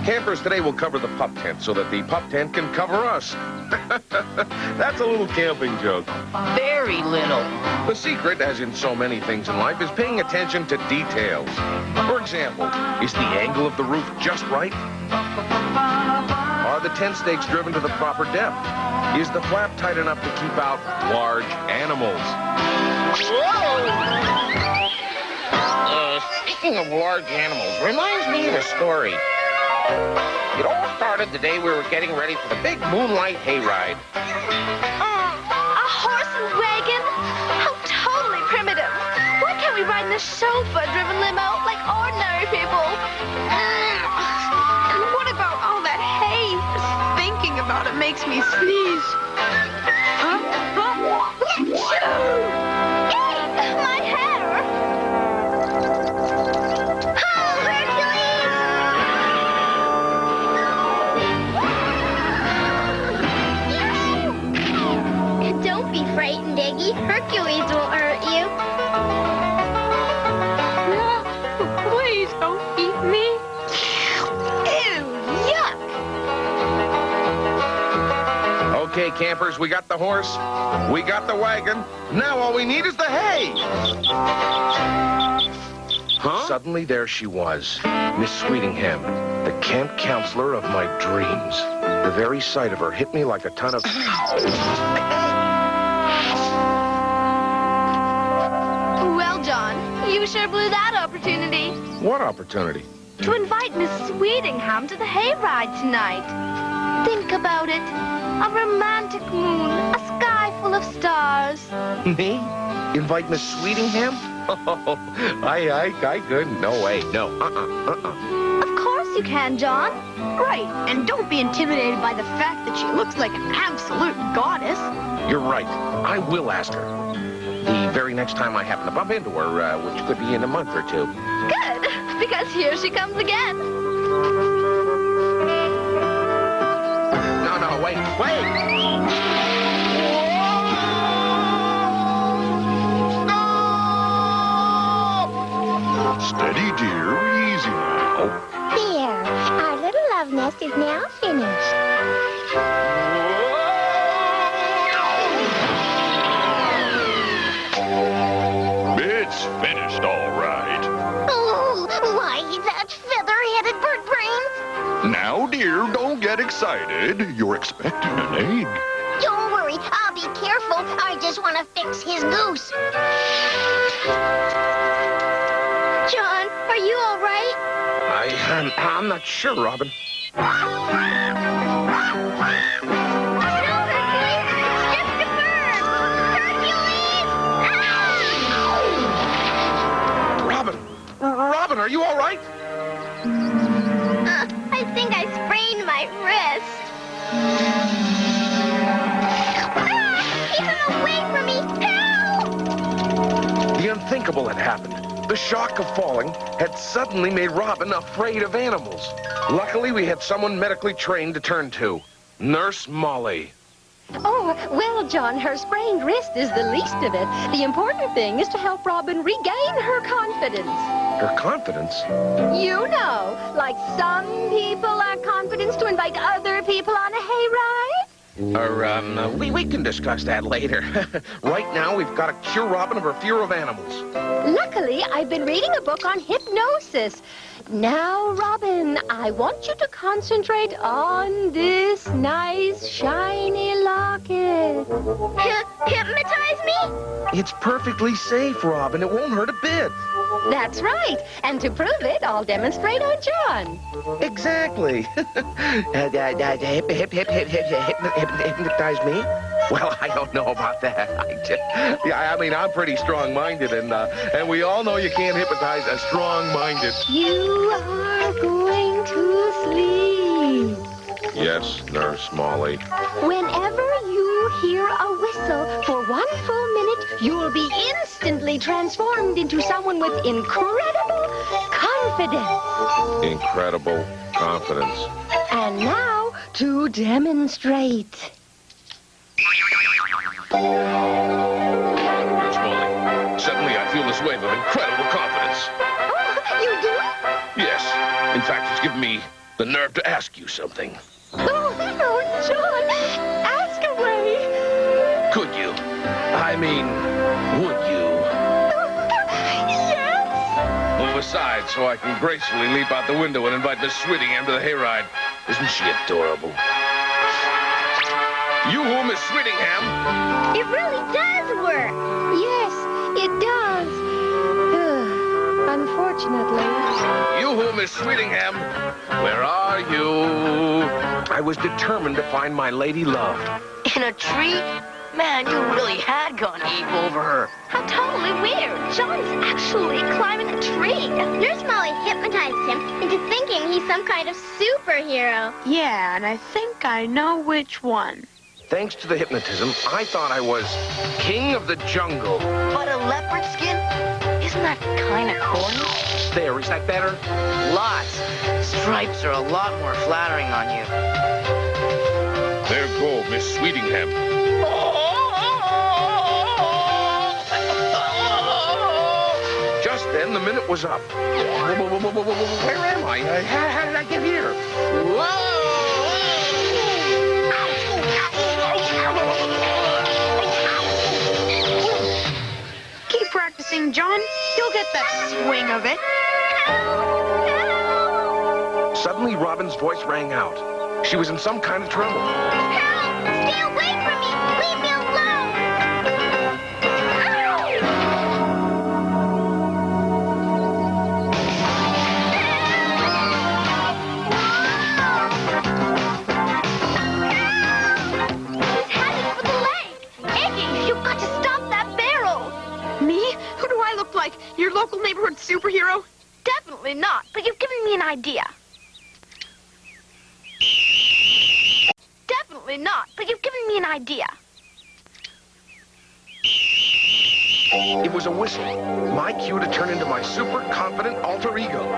Campers today will cover the pup tent so that the pup tent can cover us. That's a little camping joke. Very little. The secret, as in so many things in life, is paying attention to details. For example, is the angle of the roof just right? Are the tent stakes driven to the proper depth? Is the flap tight enough to keep out large animals? Speaking of large animals, reminds me of a story. It all started the day we were getting ready for the big moonlight hayride. A horse and wagon? How totally primitive. Why can't we ride in a chauffeur-driven limo like ordinary people? And what about all that hay? Just thinking about it makes me sneeze. Hey, my hair! Oh, Hercules! Don't be frightened, Iggy. Hercules won't hurt you. No, please don't eat me. Ew, yuck! Okay, campers, we got the horse, we got the wagon. Now all we need is the hay. Huh? Suddenly there she was, Miss Sweetingham, the camp counselor of my dreams. The very sight of her hit me like a ton of... Well, John, you sure blew that opportunity. What opportunity? To invite Miss Sweetingham to the hayride tonight. Think about it. A romantic moon, a sky full of stars. Me? Invite Miss Sweetingham? Oh, I couldn't. No way. No. Of course you can, John. Right, and don't be intimidated by the fact that she looks like an absolute goddess. You're right. I will ask her. The very next time I happen to bump into her, which could be in a month or two. Good, because here she comes again. No, wait. Steady, dear. Easy now. There, our little love nest is now finished. It's finished, all right. Oh, why, that feather-headed bird brain? Now, dear, don't get excited. You're expecting an egg. Don't worry, I'll be careful. I just want to fix his goose. John, are you all right? I'm not sure, Robin. No, Hercules! It's just a bird! Hercules! Ah! Robin, are you all right? I think I sprained my wrist. Ah, keep him away from me! Help! The unthinkable had happened. The shock of falling had suddenly made Robin afraid of animals. Luckily, we had someone medically trained to turn to. Nurse Molly. Oh, well, John, her sprained wrist is the least of it. The important thing is to help Robin regain her confidence. Her confidence? You know, like some people lack confidence to invite other people on a hayride. We can discuss that later. Right now, we've got to cure Robin of her fear of animals. Luckily, I've been reading a book on hypnosis. Now, Robin, I want you to concentrate on this nice, shiny locket. Hypnotize me? It's perfectly safe, Robin. It won't hurt a bit. That's right. And to prove it, I'll demonstrate on John. Exactly. Hypnotize me? Well, I don't know about that. I'm pretty strong-minded, and we all know you can't hypnotize a strong-minded. You are going to sleep. Yes, Nurse Molly. Whenever you hear a whistle for 1 full minute, you'll be instantly transformed into someone with incredible confidence. Incredible confidence. And now to demonstrate. Nurse Molly, suddenly I feel this wave of incredible confidence. Oh, you do? Yes. In fact, it's given me the nerve to ask you something. Oh, John, ask away. Could you? I mean, would you? Yes. Move aside so I can gracefully leap out the window and invite Miss Swittingham to the hayride. Isn't she adorable? You, Miss Swittingham. It really does work. Yes, it does. Unfortunately. You, Miss Swittingham. Where are you? I was determined to find my lady love. In a tree? Man, you really had gone ape over her. How totally weird. John's actually climbing a tree. Nurse Molly hypnotized him into thinking he's some kind of superhero. Yeah, and I think I know which one. Thanks to the hypnotism, I thought I was king of the jungle. But a leopard skin? Isn't that kind of corny? There, is that better? Lots. Stripes are a lot more flattering on you. There go, Miss Swittingham. Just then, the minute was up. Where am I? How did I get here? Keep practicing, John. You'll get that swing of it. Suddenly, Robin's voice rang out. She was in some kind of trouble. Help! Stay away from me! Leave me alone! He's headed for the lake. Iggy, you've got to stop that barrel. Me? Who do I look like? Your local neighborhood superhero? Definitely not, but you've given me an idea. Definitely not, but you've given me an idea. It was a whistle. My cue to turn into my super confident alter ego.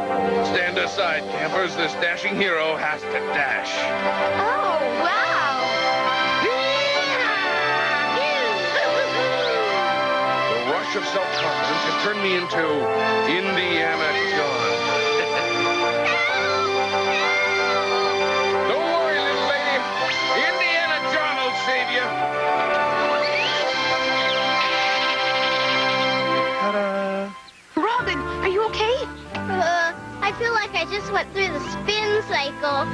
Stand aside, campers. This dashing hero has to dash. Oh, wow. The rush of self-confidence had turned me into Indiana John. Don't worry, little lady. Indiana John will save you. Ta-da. Robin, are you okay? I feel like I just went through the spin cycle.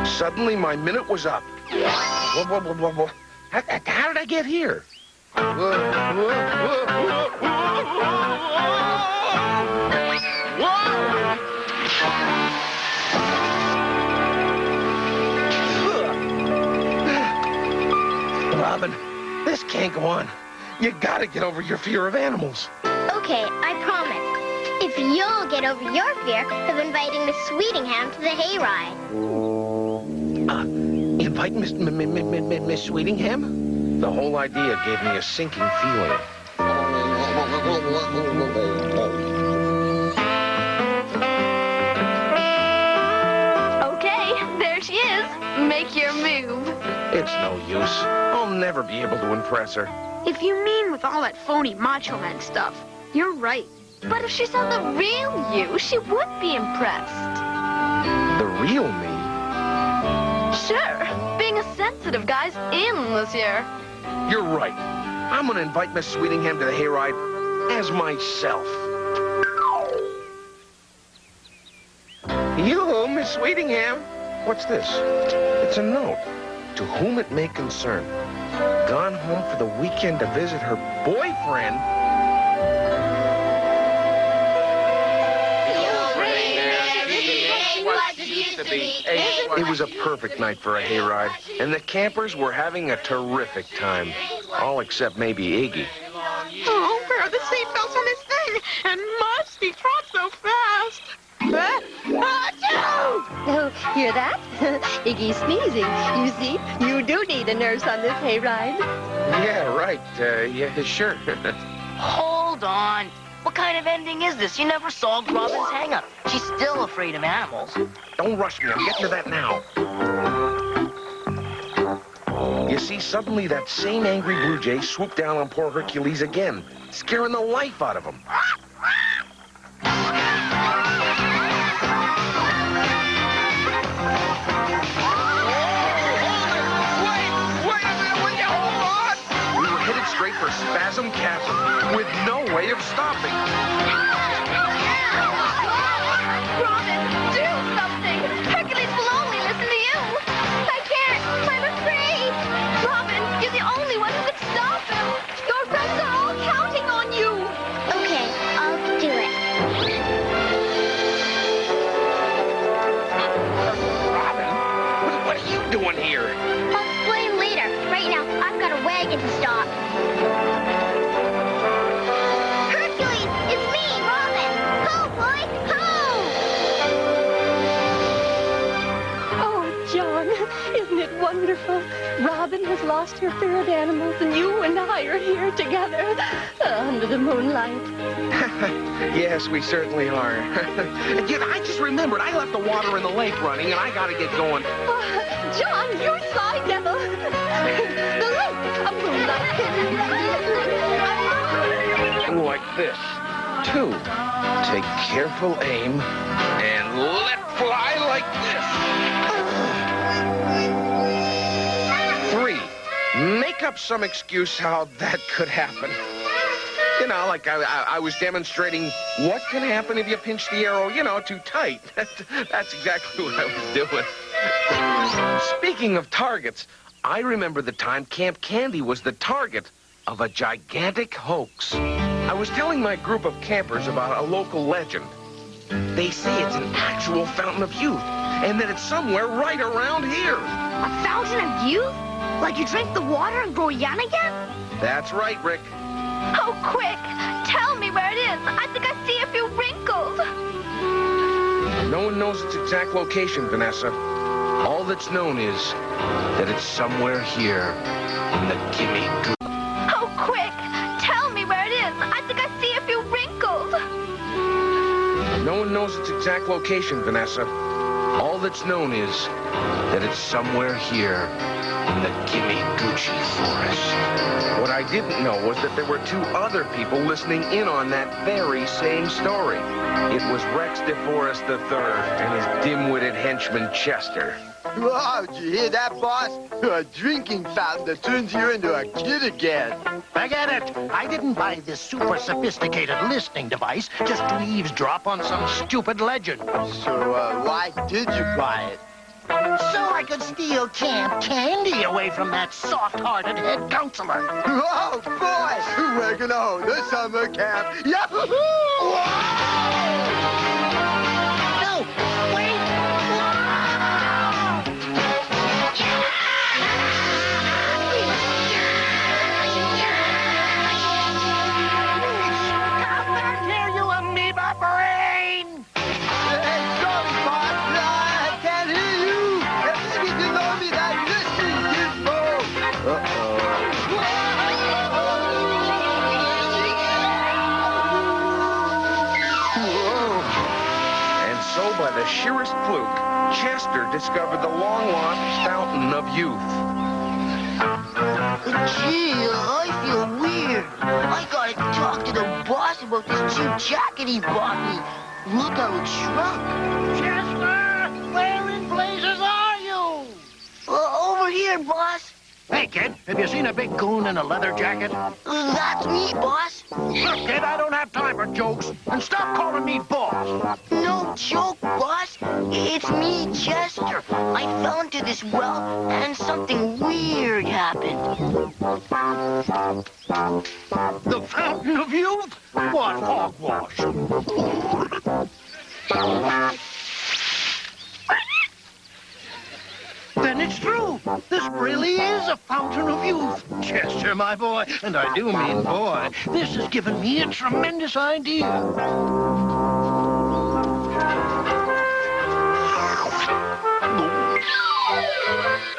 Suddenly, my minute was up. Whoa. How did I get here? Robin, this can't go on. You gotta get over your fear of animals. Okay, I promise. If you'll get over your fear of inviting Miss Swittingham to the hayride. Invite Miss Swittingham? The whole idea gave me a sinking feeling. Okay, there she is. Make your move. It's no use. I'll never be able to impress her. If you mean with all that phony Macho Man stuff, you're right. But if she saw the real you, she would be impressed. The real me? Sure, being a sensitive guy's in this year. You're right. I'm gonna invite Miss Swittingham to the hayride as myself. You, Miss Swittingham. What's this? It's a note. To whom it may concern. Gone home for the weekend to visit her boyfriend. It was a perfect night for a hayride, and the campers were having a terrific time. All except maybe Iggy. Oh, where are the seatbelts on this thing? And must be trot so fast. Oh, hear that? Iggy's sneezing. You see, you do need a nurse on this hayride. Yeah, right. Yeah, sure. Hold on. What kind of ending is this? You never solved Robin's hang-up. She's still afraid of animals. Don't rush me. I'm getting to that now. You see, suddenly that same angry blue jay swooped down on poor Hercules again, scaring the life out of him. wonderful? Robin has her favorite animals, and you and I are here together under the moonlight. Yes, we certainly are. And yet, I just remembered I left the water in the lake running, and I gotta get going. John, you sly devil. The lake of moonlight. Like this. 2. Take careful aim and let fly like this. 3. Make up some excuse how that could happen. You know, like I was demonstrating what can happen if you pinch the arrow, too tight. That's exactly what I was doing. Speaking of targets, I remember the time Camp Candy was the target of a gigantic hoax. I was telling my group of campers about a local legend. They say it's an actual fountain of youth, and that it's somewhere right around here. A fountain of youth? Like you drink the water and grow young again? That's right, Rick. Oh, quick! Tell me where it is. I think I see a few wrinkles. No one knows its exact location, Vanessa. All that's known is that it's somewhere here in the Gimme Goo. Oh, quick! Tell me where it is. I think I see a few wrinkles. No one knows its exact location, Vanessa. All that's known is that it's somewhere here in the Gimme Gucci forest. What I didn't know was that there were 2 other people listening in on that very same story. It was Rex DeForest III and his dim-witted henchman Chester. Wow, did you hear that, boss? A drinking fountain that turns you into a kid again. Forget it. I didn't buy this super sophisticated listening device just to eavesdrop on some stupid legend. So, why did you buy it? So I could steal Camp Candy away from that soft-hearted head counselor. Oh, boy! We're gonna own the summer camp. Yahoo! No, wait! Come back here, you amoeba brain! Hey, sorry, boss. I can't hear you. Maybe you know me that listening gizmo. And so, by the sheerest fluke, Chester discovered the long-lost fountain of youth. Gee, I feel weird. I gotta talk to the boss about this cheap jacket he bought me. Look how it shrunk. Chester, where in blazes are you? Over here, boss. Hey, kid, have you seen a big goon in a leather jacket? That's me, boss. Look, kid, I don't have time for jokes. And stop calling me boss. No joke, boss. It's me, Chester. I fell into this well, and something weird happened. The fountain of youth? What hogwash? Then it's true. This really is a fountain of youth. Chester, my boy, and I do mean boy, this has given me a tremendous idea.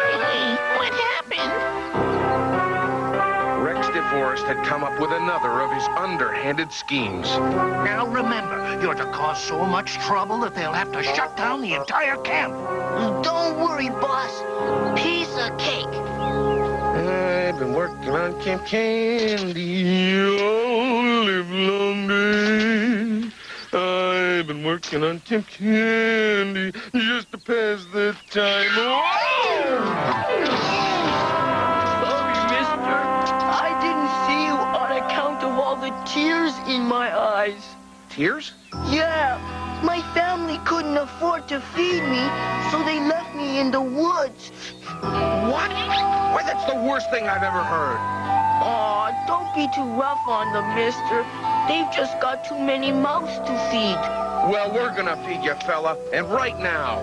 Hey, what happened? Rex DeForest had come up with another of his underhanded schemes. Now remember, you're to cause so much trouble that they'll have to shut down the entire camp. Don't worry, boss. Piece of cake. I've been working on Camp Candy all live long day. I've been working on Camp Candy just to pass the time. Sorry, mister. I didn't see you on account of all the tears in my eyes. Tears? Yeah. My family couldn't afford to feed me, so they left me in the woods. What? Why, that's the worst thing I've ever heard. Aw, don't be too rough on them, mister. They've just got too many mouths to feed. Well, we're gonna feed you, fella, and right now.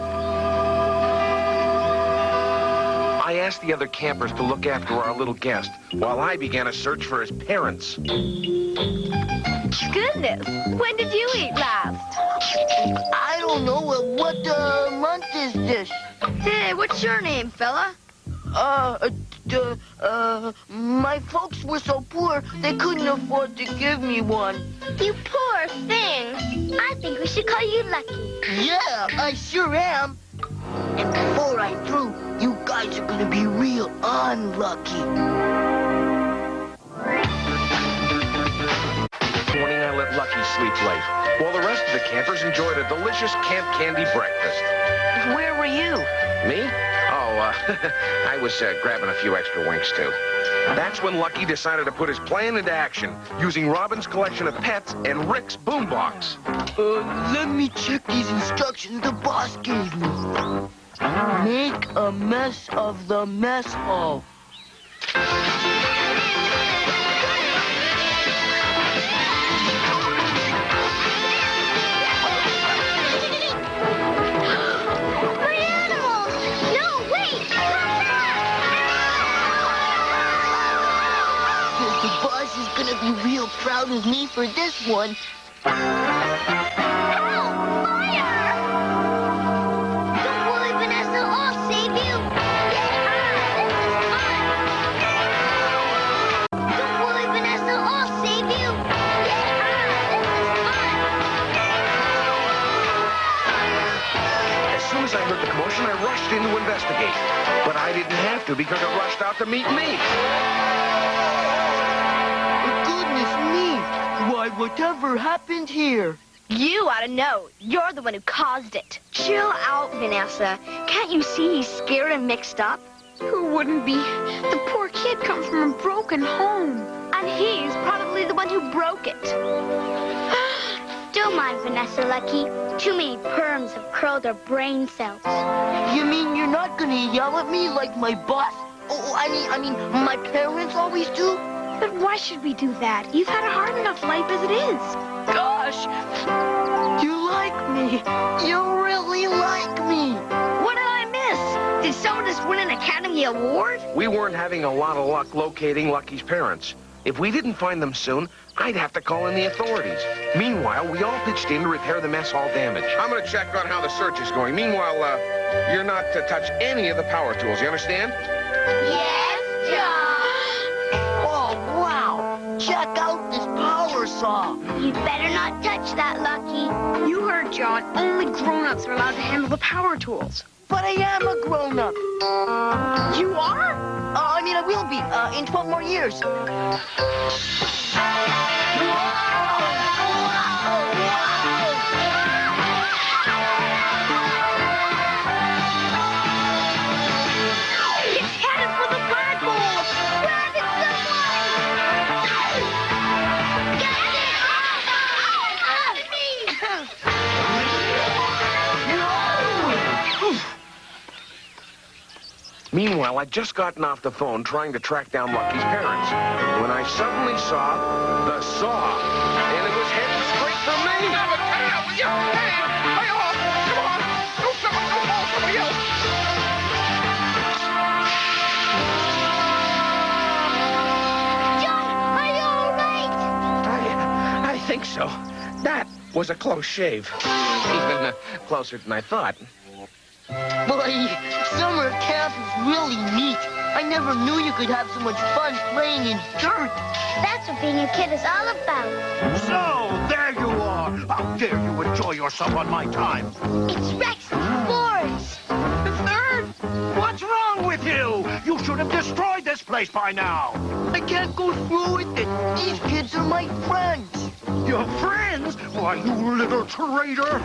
I asked the other campers to look after our little guest, while I began a search for his parents. Goodness, when did you eat last? I don't know. What month is this? Hey, what's your name, fella? My folks were so poor, they couldn't afford to give me one. You poor thing. I think we should call you Lucky. Yeah, I sure am. And before I'm through, you guys are gonna be real unlucky. Morning, I let Lucky sleep late, while the rest of the campers enjoyed a delicious camp candy breakfast. Where were you? Me? Oh, I was grabbing a few extra winks, too. That's when Lucky decided to put his plan into action, using Robin's collection of pets and Rick's boombox. Let me check these instructions the boss gave me. Make a mess of the mess hall. Gonna be real proud of me for this one. Help! Fire! Don't worry, Vanessa. I'll save you. This is fun. Don't worry, Vanessa. I'll save you. This is fun. As soon as I heard the commotion, I rushed in to investigate. But I didn't have to because it rushed out to meet me. Why, whatever happened here? You ought to know. You're the one who caused it. Chill out, Vanessa. Can't you see he's scared and mixed up? Who wouldn't be? The poor kid comes from a broken home. And he's probably the one who broke it. Don't mind Vanessa, Lucky. Too many perms have curled her brain cells. You mean you're not gonna yell at me like my boss? Oh, I mean, my parents always do? But why should we do that? You've had a hard enough life as it is. Gosh, you like me. You really like me. What did I miss? Did someone just win an Academy Award? We weren't having a lot of luck locating Lucky's parents. If we didn't find them soon, I'd have to call in the authorities. Meanwhile, we all pitched in to repair the mess hall damage. I'm going to check on how the search is going. Meanwhile, you're not to touch any of the power tools. You understand? Yes, John. Check out this power saw. You'd better not touch that, Lucky. You heard, John. Only grown-ups are allowed to handle the power tools. But I am a grown-up. You are? I will be, in 12 more years. It's headed for the flagpole. Grab it, Meanwhile, I'd just gotten off the phone trying to track down Lucky's parents when I suddenly saw the saw, and it was heading straight for me. John, are you all right? I think so. That was a close shave. Even closer than I thought. Boy, summer camp is really neat. I never knew you could have so much fun playing in dirt. That's what being a kid is all about. So, there you are. How dare you enjoy yourself on my time? It's Rex and Boris. Third, what's wrong with you? You should have destroyed this place by now. I can't go through with it. These kids are my friends. Your friends? Why, you little traitor.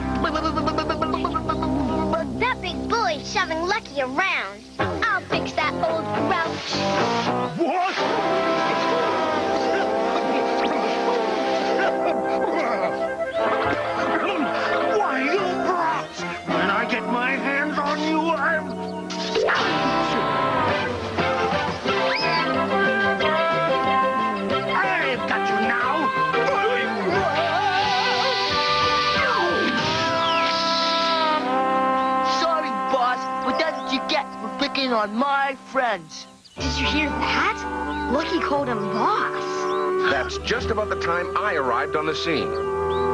That big bully's shoving Lucky around. I'll fix that old grouch. What? Why, you brats! When I get my hands on you, I've got you now! Sorry, boss, but that's what you get for picking on my friends. Did you hear that? Lucky called him boss. That's just about the time I arrived on the scene.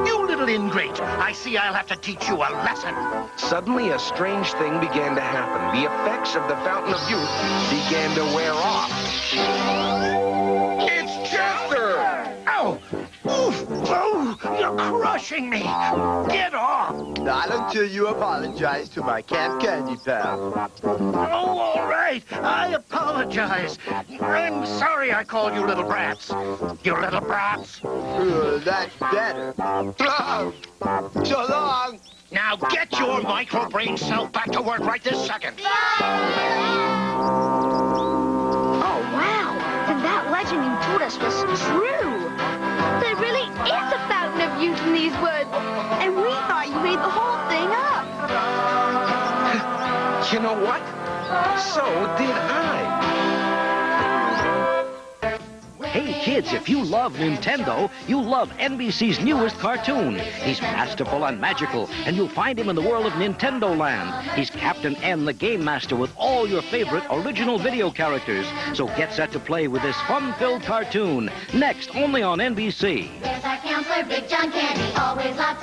You little little ingrate. I see I'll have to teach you a lesson. Suddenly, a strange thing began to happen. The effects of the Fountain of Youth began to wear off. It's Chester! Ow! Oof! Oh, you're crushing me. Get off. Not until you apologize to my Camp Candy pal. Oh, all right. I apologize. I'm sorry I called you little brats. You little brats. That's better. So long. Now get your micro-brain self back to work right this second. Oh, wow. Then that legend you told us was true. There really is a fountain of youth in these woods. And we thought you made the whole thing up. You know what? So did I. Hey, kids, if you love Nintendo, you'll love NBC's newest cartoon. He's masterful and magical, and you'll find him in the world of Nintendo Land. He's Captain N, the Game Master, with all your favorite original video characters. So get set to play with this fun-filled cartoon. Next, only on NBC. There's our counselor, Big John Candy, always lots